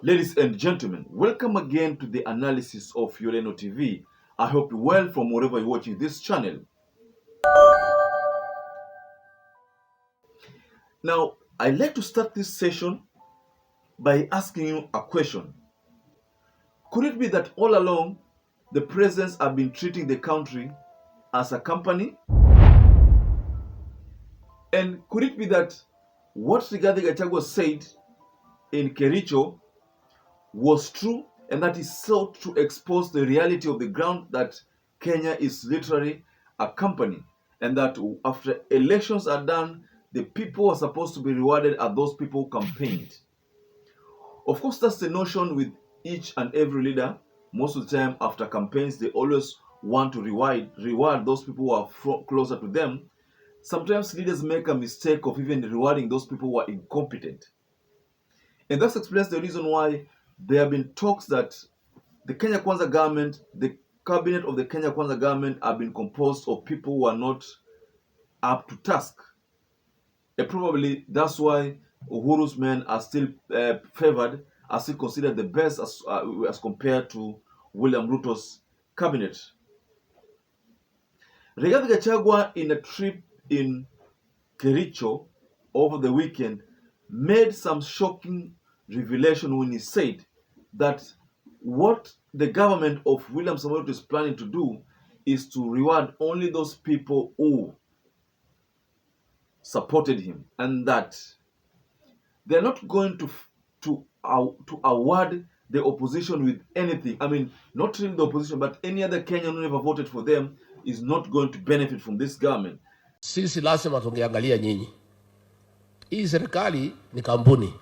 Ladies and gentlemen, welcome again to the analysis of YOLENO TV. I hope you're well from wherever you're watching this channel. Now, I'd like to start this session by asking you a question. Could it be that all along, the presidents have been treating the country as a company? And could it be that what RIGATHI GACHAGUA said in Kericho was true, and that is sought to expose the reality of the ground, that Kenya is literally a company, and that after elections are done, the people are supposed to be rewarded are those people who campaigned? Of course, that's the notion with each and every leader. Most of the time after campaigns, they always want to reward those people who are closer to them. Sometimes leaders make a mistake of even rewarding those people who are incompetent. And that explains the reason why there have been talks that the Kenya Kwanza government, the cabinet of the Kenya Kwanza government, have been composed of people who are not up to task. And probably that's why Uhuru's men are still favored, are still considered the best as compared to William Ruto's cabinet. RIGATHI GACHAGUA, in a trip in Kericho over the weekend, made some shocking revelation when he said that what the government of William Samoei Ruto is planning to do is to reward only those people who supported him, and that they're not going to award the opposition with anything. I mean, not really the opposition, but any other Kenyan who never voted for them is not going to benefit from this government. Sisi lazima tungeangalia nyinyi. Hii serikali ni kampuni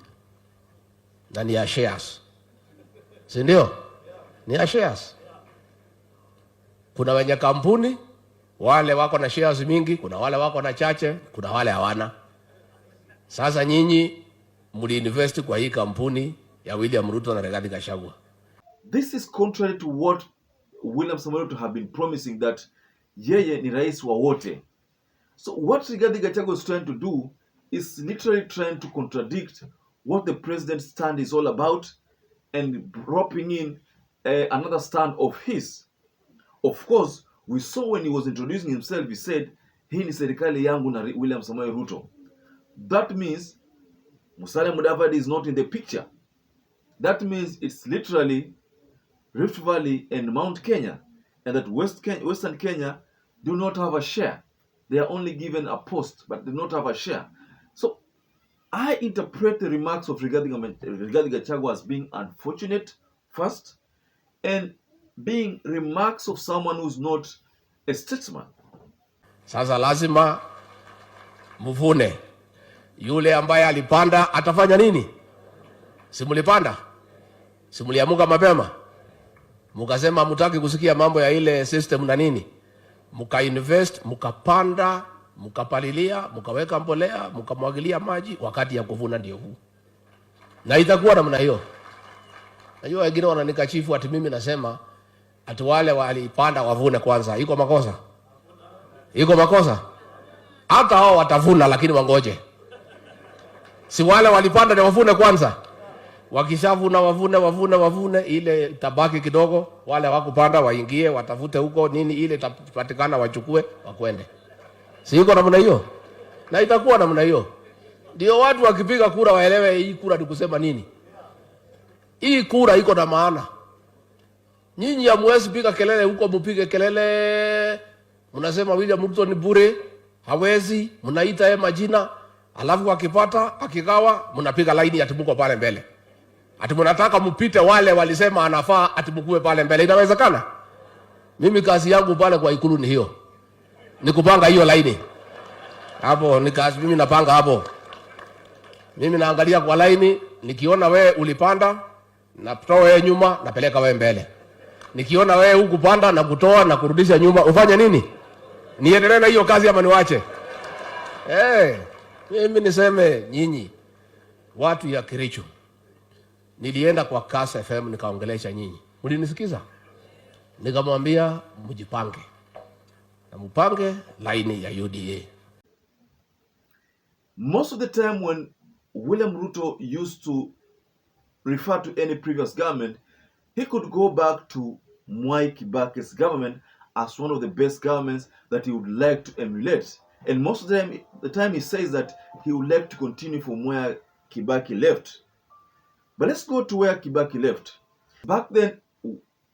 na ni ya shares. Si ndio? Ni ya shares. Kuna wenye kampuni, wale wako na shares mingi, kuna wale wako na chache, kuna wale hawana. Sasa nyinyi muli-invest kwa hii kampuni ya William Ruto na RIGATHI GACHAGUA. This is contrary to what William Samoei Ruto have been promising, that yeye ni rais wa wote. So what RIGATHI GACHAGUA is trying to do is literally trying to contradict what the president's stand is all about, and dropping in another stand of his. Of course, we saw when he was introducing himself, he said, hii ni serikali yangu na William Samoei Ruto. That means Musalia Mudavadi is not in the picture. That means it's literally Rift Valley and Mount Kenya, and that Western Kenya do not have a share. They are only given a post, but they do not have a share. So I interpret the remarks of RIGATHI GACHAGUA as being unfortunate first, and being remarks of someone who's not a statesman. Sasa lazima mvune. Yule ambaye alipanda atafanya nini? Simulipanda? Simuliamuka mapema? Mukasema mutaki kusikia mambo ya ile system na nini? Muka-invest, mukapanda, mukapalilia, mukaweka mbolea, mukamwagilia maji, wakati ya kuvuna ndio huu. Na itakuwa namna hiyo. Najua wengine wananikachifu ati mimi nasema ati wale walipanda wavune kwanza. Iko makosa? Iko makosa? Hata hao watavuna, lakini wangoje. Si wale walipanda ni wavune kwanza. Wakishavuna wavune, ile tabaki kidogo, wale wakupanda waingie, watafute huko nini, ile itapatikana wachukue, wakwende. Si iko namna hiyo? Na itakuwa namna hiyo. Ndio watu wakipiga kura waelewe hii kura ni kusema nini. Hii kura iko na maana. Nyinyi hamwezi piga kelele huko, mpige kelele. Mnasema William Ruto ni bure, hawezi, mnaita yeye majina, alafu akipata, akigawa, mnapiga laini ati mko pale mbele. Ati mnataka mpite wale walisema anafaa ati mkue pale mbele. Inawezekana? Mimi kazi yangu pale kwa ikulu ni hiyo. Ni kupanga hiyo laini. Hapo ni kazi mimi napanga hapo. Mimi naangalia kwa laini, nikiona wewe ulipanda, natoa wewe nyuma, napeleka wewe mbele. Nikiona wewe hukupanda na kutoa na kurudisha nyuma, ufanye nini? Niendelee na hiyo kazi ama niwache? Mimi niseme nyinyi watu ya Kericho. Nilienda kwa Kasa FM nikaongelesha nyinyi. Mlinisikiza? Nikamwambia mjipange. Na mpange laini ya UDA. Most of the time when William Ruto used to refer to any previous government, he could go back to Mwai Kibaki's government as one of the best governments that he would like to emulate. And most of the time he says that he would like to continue from where Kibaki left. But let's go to where Kibaki left. Back then,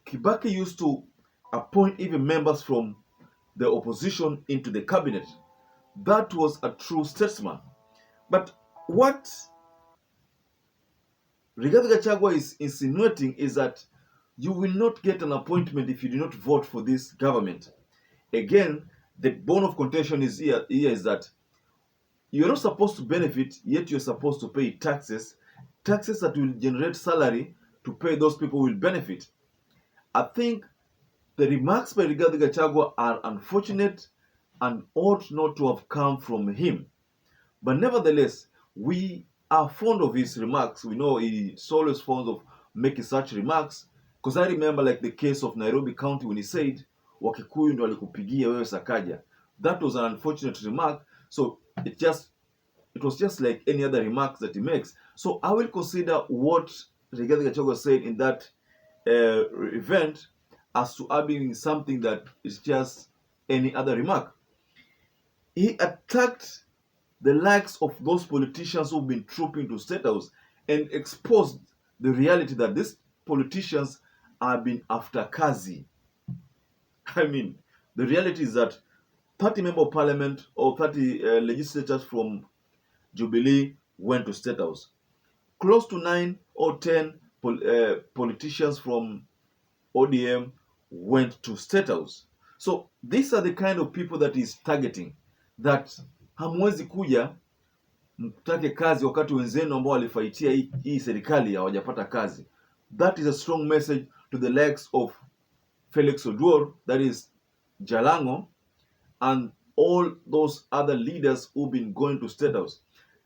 Kibaki used to appoint even members from the opposition into the cabinet. That was a true statesman. But what Rigathi Gachagua is insinuating is that you will not get an appointment if you do not vote for this government. Again, the bone of contention is here is that you're not supposed to benefit, yet you're supposed to pay taxes that will generate salary to pay those people who will benefit. I think the remarks by Rigathi Gachagua are unfortunate and ought not to have come from him. But nevertheless, we are fond of his remarks. We know he's always fond of making such remarks. Because I remember like the case of Nairobi County when he said, Wakikuyu ndo walikupigia wewe Sakaja. That was an unfortunate remark. So it was just like any other remarks that he makes. So I will consider what Rigathi Gachagua said in that event as to being something that is just any other remark. He attacked the likes of those politicians who've been trooping to State House and exposed the reality that these politicians have been after Kazi. I mean, the reality is that 30 members of parliament or 30 legislators from Jubilee went to State House. Close to 9 or 10 politicians from ODM went to State House. So these are the kind of people that he's targeting, that hamwezi kuja mtake kazi wakati wenzenu ambao walifaitia hii serikali hawajapata kazi. That is a strong message to the likes of Felix Oduor, that is Jalango, and all those other leaders who've been going to State House.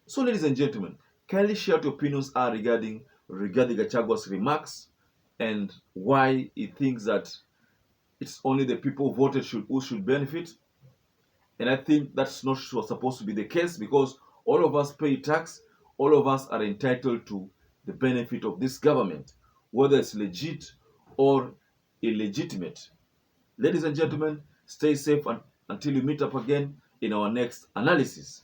So ladies and gentlemen, kindly share your opinions regarding Rigathi Gachagua's remarks and why he thinks that it's only the people who voted who should benefit. And I think that's not supposed to be the case, because all of us pay tax, all of us are entitled to the benefit of this government, whether it's legit or illegitimate. Ladies and gentlemen, stay safe until we meet up again in our next analysis.